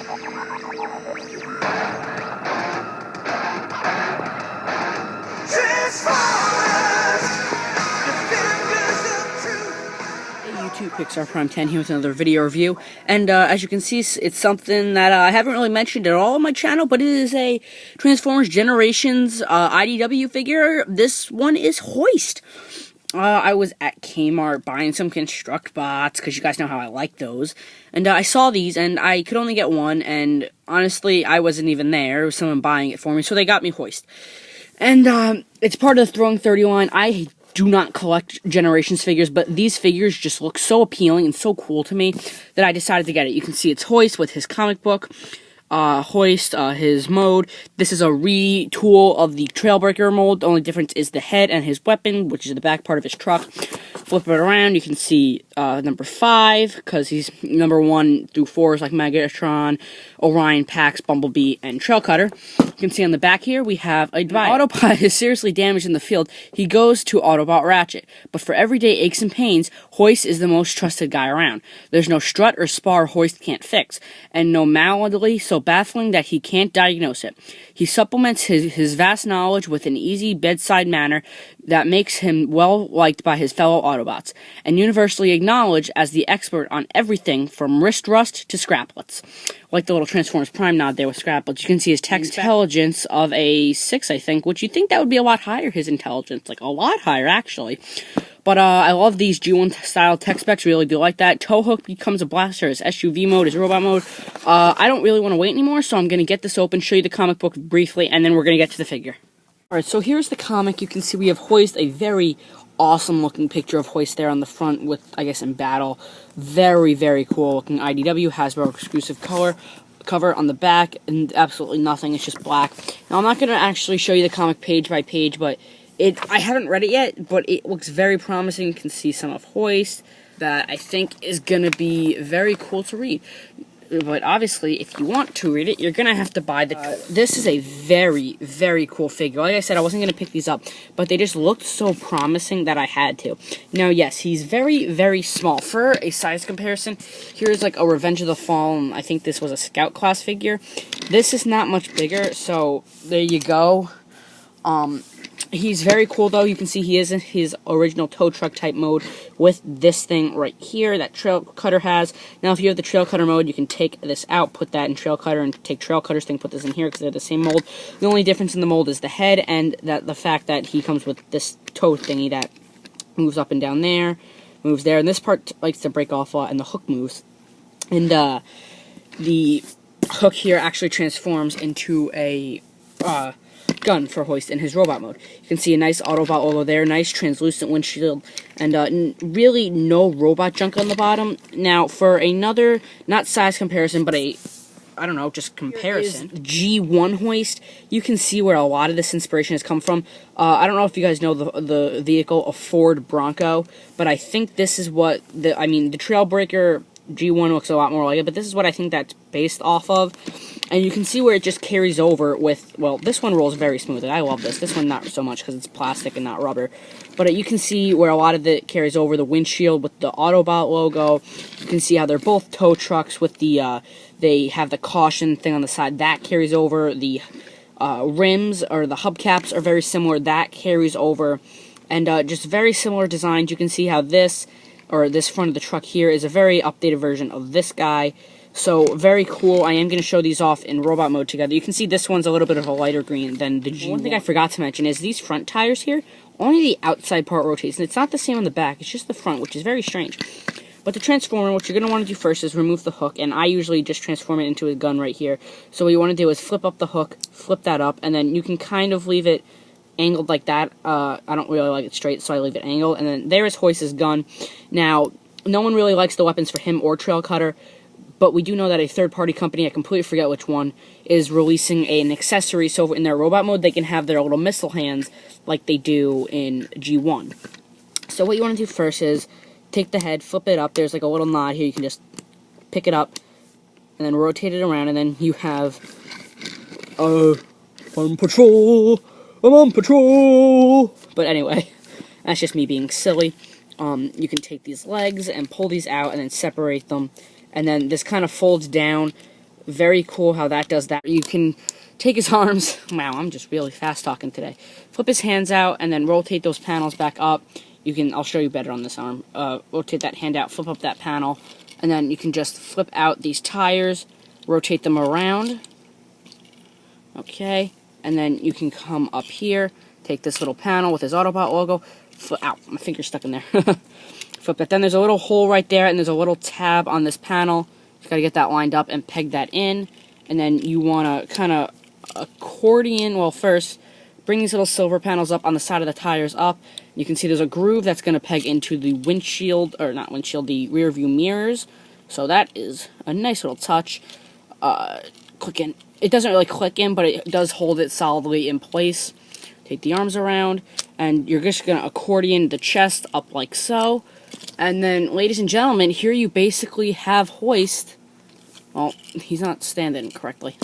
YouTube, Pixar Prime 10 here with another video review, and as you can see, it's something that I haven't really mentioned at all on my channel, but it is a Transformers Generations IDW figure. This one is Hoist. I was at Kmart buying some Construct Bots, because you guys know how I like those, and I saw these, and I could only get one, and honestly, I wasn't even there. It was someone buying it for me, so they got me Hoist. And it's part of the Throwing 30 line. I do not collect Generations figures, but these figures just look so appealing and so cool to me that I decided to get it. You can see it's Hoist with his comic book, Hoist, his mode. This is a retool of the Trailbreaker mold. The only difference is the head and his weapon, which is the back part of his truck. Flip it around, you can see number 5, because he's number 1 through 4 is like Megatron, Orion, Pax, Bumblebee, and Trail Cutter. You can see on the back here, we have a divider. Autobot is seriously damaged in the field. He goes to Autobot Ratchet. But for everyday aches and pains, Hoist is the most trusted guy around. There's no strut or spar Hoist can't fix, and no malady so baffling that he can't diagnose it. He supplements his vast knowledge with an easy bedside manner that makes him well liked by his fellow Autobots, and universally acknowledged as the expert on everything from wrist rust to scraplets. Like the little Transformers Prime nod there with scraplets, you can see his tech intelligence of a 6, I think, which you'd think that would be a lot higher, his intelligence, like a lot higher, actually. But I love these G1 style tech specs, really do like that. Towhook becomes a blaster, his SUV mode, his robot mode. I don't really want to wait anymore, so I'm going to get this open, show you the comic book briefly, and then we're going to get to the figure. Alright, so here's the comic. You can see we have Hoist, a very awesome looking picture of Hoist there on the front with, I guess, in battle. Very, very cool looking IDW Hasbro exclusive cover on the back, and absolutely nothing, it's just black. Now, I'm not going to actually show you the comic page by page, but I haven't read it yet, but it looks very promising. You can see some of Hoist that I think is going to be very cool to read. But obviously, if you want to read it, you're going to have to buy the... this is a very, very cool figure. Like I said, I wasn't going to pick these up, but they just looked so promising that I had to. Now, yes, he's very, very small. For a size comparison, here's like a Revenge of the Fallen. I think this was a Scout class figure. This is not much bigger, so there you go. He's very cool, though. You can see he is in his original tow truck type mode with this thing right here that Trail Cutter has. Now, if you have the Trail Cutter mode, you can take this out, put that in Trail Cutter, and take Trail Cutter's thing, put this in here, because they're the same mold. The only difference in the mold is the head, and the fact that he comes with this tow thingy that moves up and down there, moves there, and this part likes to break off a lot, and the hook moves. And the hook here actually transforms into a gun for Hoist in his robot mode. You can see a nice Autobot logo there, nice translucent windshield, and really no robot junk on the bottom. Now, for another, not size comparison, but I don't know, just comparison, G1 Hoist, you can see where a lot of this inspiration has come from. I don't know if you guys know the vehicle, a Ford Bronco, but I think this is what, the Trailbreaker G1 looks a lot more like it, but this is what I think that's based off of. And you can see where it just carries over with, well, this one rolls very smoothly. I love this. This one not so much because it's plastic and not rubber. But you can see where a lot of it carries over the windshield with the Autobot logo. You can see how they're both tow trucks with the, they have the caution thing on the side. That carries over. The rims, or the hubcaps, are very similar. That carries over. And just very similar designs. You can see how this, or this front of the truck here, is a very updated version of this guy. So, very cool. I am going to show these off in robot mode together. You can see this one's a little bit of a lighter green than the G1. One thing I forgot to mention is these front tires here, only the outside part rotates, and it's not the same on the back, it's just the front, which is very strange. But the Transformer, what you're going to want to do first is remove the hook, and I usually just transform it into a gun right here. So what you want to do is flip up the hook, flip that up, and then you can kind of leave it angled like that. I don't really like it straight, so I leave it angled, and then there is Hoist's gun. Now, no one really likes the weapons for him or Trail Cutter, but we do know that a third-party company, I completely forget which one, is releasing an accessory, so in their robot mode, they can have their little missile hands like they do in G1. So what you want to do first is take the head, flip it up, there's like a little nod here, you can just pick it up, and then rotate it around, and then you have, I'm on patrol, I'm on patrol! But anyway, that's just me being silly. You can take these legs and pull these out, and then separate them. And then this kind of folds down Very cool how that does that. You can take his arms. Wow, I'm just really fast talking today. Flip his hands out and then rotate those panels back up. You can, I'll show you better on this arm. Rotate that hand out, flip up that panel, and then you can just flip out these tires, rotate them around. Okay, and then you can come up here, take this little panel with his Autobot logo. Ow, my finger's stuck in there. Flip it. Then there's a little hole right there, and there's a little tab on this panel. You gotta get that lined up and peg that in. And then you wanna kind of accordion. Well, first, bring these little silver panels up on the side of the tires up. You can see there's a groove that's gonna peg into the windshield, or not windshield, the rear view mirrors. So that is a nice little touch. Click in. It doesn't really click in, but it does hold it solidly in place. Take the arms around, and you're just gonna accordion the chest up like so. And then, ladies and gentlemen, here you basically have Hoist. Well, he's not standing correctly.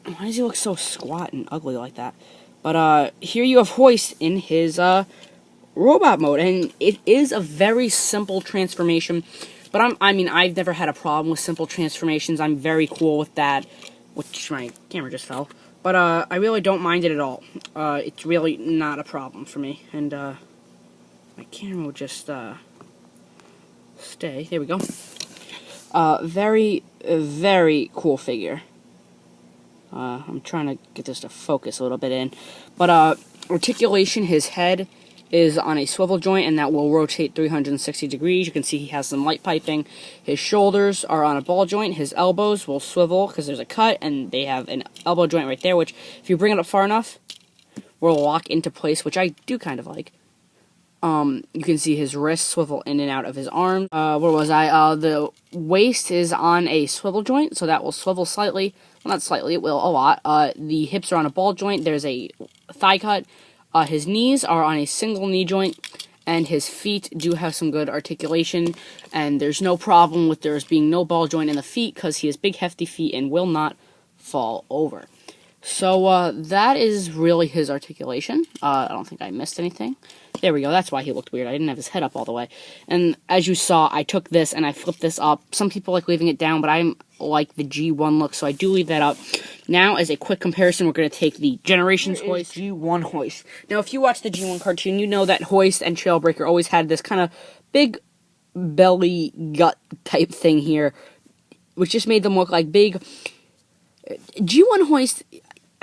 Why does he look so squat and ugly like that? But, here you have Hoist in his, robot mode. And it is a very simple transformation. But I've never had a problem with simple transformations. I'm very cool with that. Which, my camera just fell. But, I really don't mind it at all. It's really not a problem for me. And, my camera will just, stay. There we go. Very, very cool figure. I'm trying to get this to focus a little bit in. But, articulation, his head is on a swivel joint, and that will rotate 360 degrees. You can see he has some light piping. His shoulders are on a ball joint. His elbows will swivel because there's a cut, and they have an elbow joint right there, which, if you bring it up far enough, will lock into place, which I do kind of like. You can see his wrists swivel in and out of his arms. Where was I? The waist is on a swivel joint, so that will swivel slightly. Well, not slightly, it will a lot. The hips are on a ball joint. There's a thigh cut. His knees are on a single knee joint, and his feet do have some good articulation, and there's no problem with there being no ball joint in the feet, because he has big, hefty feet and will not fall over. So, that is really his articulation. I don't think I missed anything. There we go, that's why he looked weird. I didn't have his head up all the way. And as you saw, I took this and I flipped this up. Some people like leaving it down, but I like the G1 look, so I do leave that up. Now, as a quick comparison, we're going to take the Generations Hoist, G1 Hoist. Now, if you watch the G1 cartoon, you know that Hoist and Trailbreaker always had this kind of big belly gut type thing here, which just made them look like big. G1 Hoist,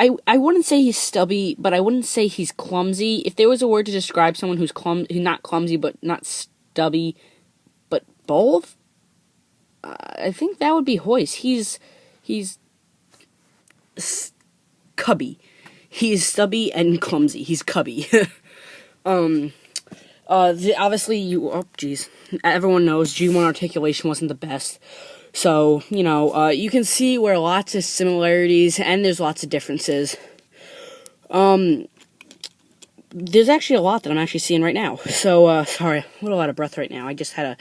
I wouldn't say he's stubby, but I wouldn't say he's clumsy. If there was a word to describe someone who's not clumsy, but not stubby, but both, I think that would be Hoist. He's cubby. He's stubby and clumsy. He's cubby. Obviously, everyone knows G1 articulation wasn't the best. So, you can see where lots of similarities and there's lots of differences. There's actually a lot that I'm actually seeing right now. So, sorry, I'm a little out of breath right now. I just had to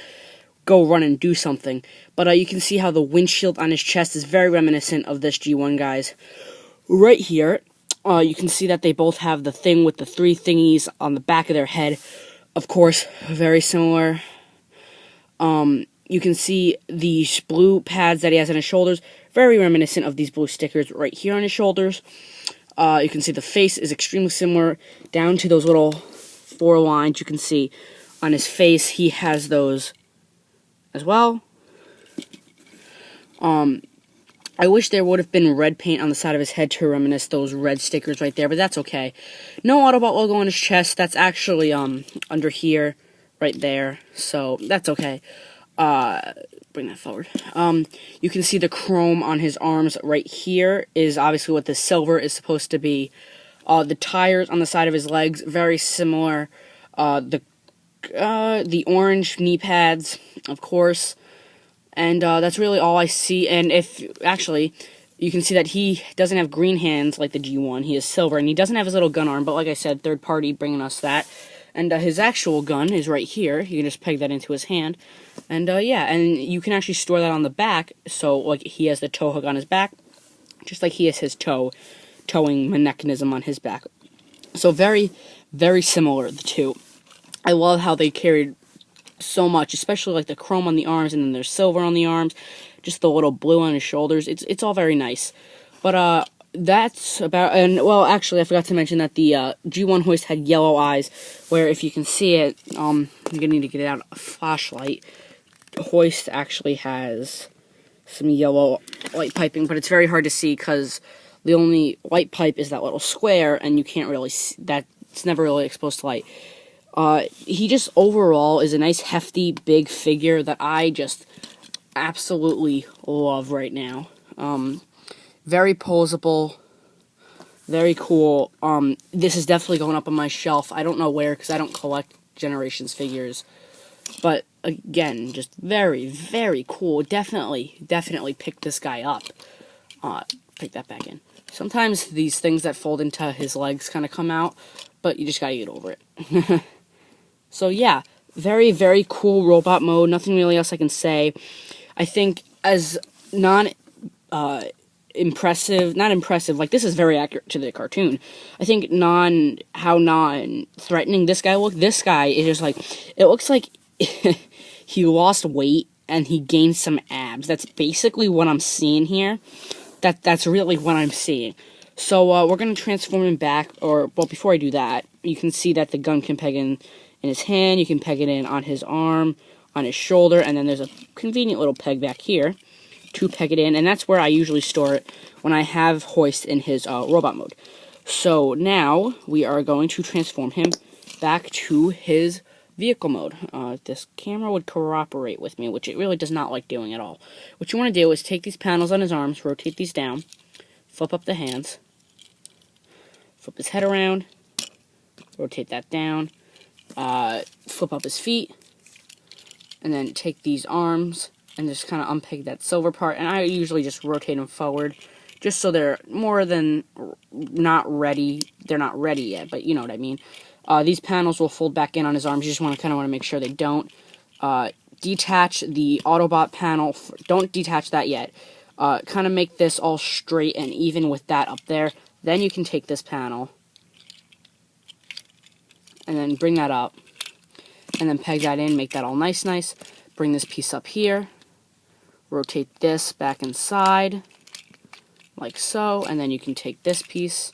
go run and do something. But you can see how the windshield on his chest is very reminiscent of this G1 guy's. Right here, you can see that they both have the thing with the three thingies on the back of their head. Of course, very similar. You can see these blue pads that he has on his shoulders, very reminiscent of these blue stickers right here on his shoulders. You can see the face is extremely similar, down to those little 4 lines. You can see on his face, he has those as well. I wish there would have been red paint on the side of his head to reminisce those red stickers right there, but that's okay. No Autobot logo on his chest. That's actually, under here, right there, so that's okay. Bring that forward. You can see the chrome on his arms right here is obviously what the silver is supposed to be. The tires on the side of his legs, very similar. The orange knee pads, of course. And, that's really all I see. And you can see that he doesn't have green hands like the G1. He has silver, and he doesn't have his little gun arm, but like I said, third party bringing us that. And his actual gun is right here. You can just peg that into his hand. And, yeah, and you can actually store that on the back. So, like, he has the tow hook on his back, just like he has his towing mechanism on his back. So, very, very similar, the two. I love how they carried so much, especially like the chrome on the arms, and then there's silver on the arms, just the little blue on his shoulders. It's all very nice. But that's about. And well, actually, I forgot to mention that the G1 Hoist had yellow eyes, where if you can see it, you're gonna need to get out a flashlight. Hoist actually has some yellow light piping, but it's very hard to see because the only light pipe is that little square, and you can't really see that. It's never really exposed to light. He just overall is a nice, hefty, big figure that I just absolutely love right now. Very posable, very cool. This is definitely going up on my shelf. I don't know where, because I don't collect Generations figures. But, again, just very, very cool. Definitely pick this guy up. Pick that back in. Sometimes these things that fold into his legs kind of come out, but you just gotta get over it. So yeah, very, very cool robot mode. Nothing really else I can say. I think as not impressive, like this is very accurate to the cartoon. I think how non-threatening this guy is just like, it looks like he lost weight and he gained some abs. That's basically what I'm seeing here. That's really what I'm seeing. So we're gonna transform him back, well, before I do that, you can see that the gun can peg in his hand, you can peg it in on his arm, on his shoulder, and then there's a convenient little peg back here to peg it in, and that's where I usually store it when I have Hoist in his robot mode. So now we are going to transform him back to his vehicle mode. This camera would cooperate with me, which it really does not like doing at all. What you want to do is take these panels on his arms, rotate these down, flip up the hands, flip his head around, rotate that down, flip up his feet, and then take these arms and just kind of unpeg that silver part. And I usually just rotate them forward, just so they're more than not ready. They're not ready yet, but you know what I mean. These panels will fold back in on his arms. You just want to make sure they don't. Detach the Autobot panel. Don't detach that yet. Kind of make this all straight and even with that up there. Then you can take this panel and then bring that up, and then peg that in, make that all nice. Bring this piece up here, rotate this back inside, like so, and then you can take this piece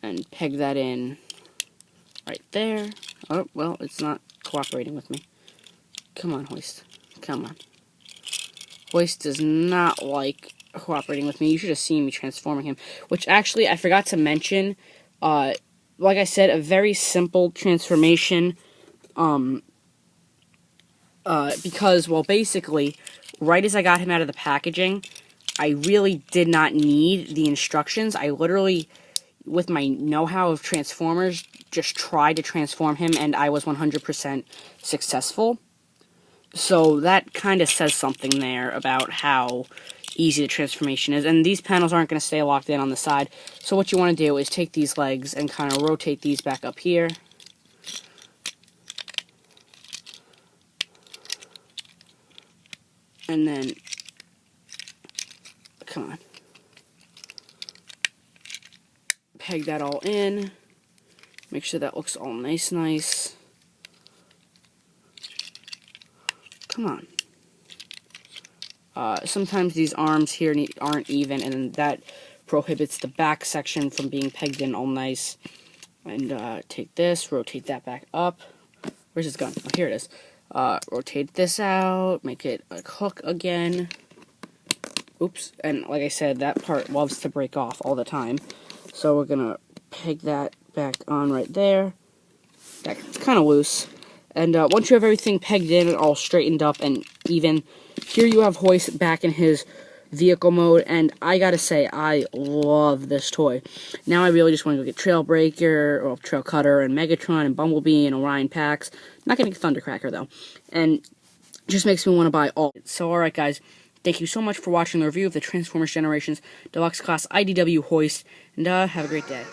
and peg that in right there. Oh, well, it's not cooperating with me. Come on, Hoist. Come on. Hoist does not like cooperating with me. You should have seen me transforming him, which actually I forgot to mention. Like I said, a very simple transformation, because, well, basically, right as I got him out of the packaging, I really did not need the instructions. I literally, with my know-how of Transformers, just tried to transform him, and I was 100% successful. So that kind of says something there about how easy the transformation is. And these panels aren't going to stay locked in on the side. So what you want to do is take these legs and kind of rotate these back up here. And then, come on. Peg that all in. Make sure that looks all nice. Come on. Sometimes these arms here aren't even, and that prohibits the back section from being pegged in all nice. And take this, rotate that back up. Where's his gun? Oh, here it is. Rotate this out, make it a hook again. Oops, and like I said, that part loves to break off all the time. So we're gonna peg that back on right there. That's kind of loose. And once you have everything pegged in and all straightened up and even, here you have Hoist back in his vehicle mode, and I gotta say, I love this toy. Now I really just want to go get Trailbreaker, or Trail Cutter, and Megatron, and Bumblebee, and Orion Pax. Not getting Thundercracker, though. And just makes me want to buy all. So, alright guys, thank you so much for watching the review of the Transformers Generations Deluxe Class IDW Hoist, and have a great day.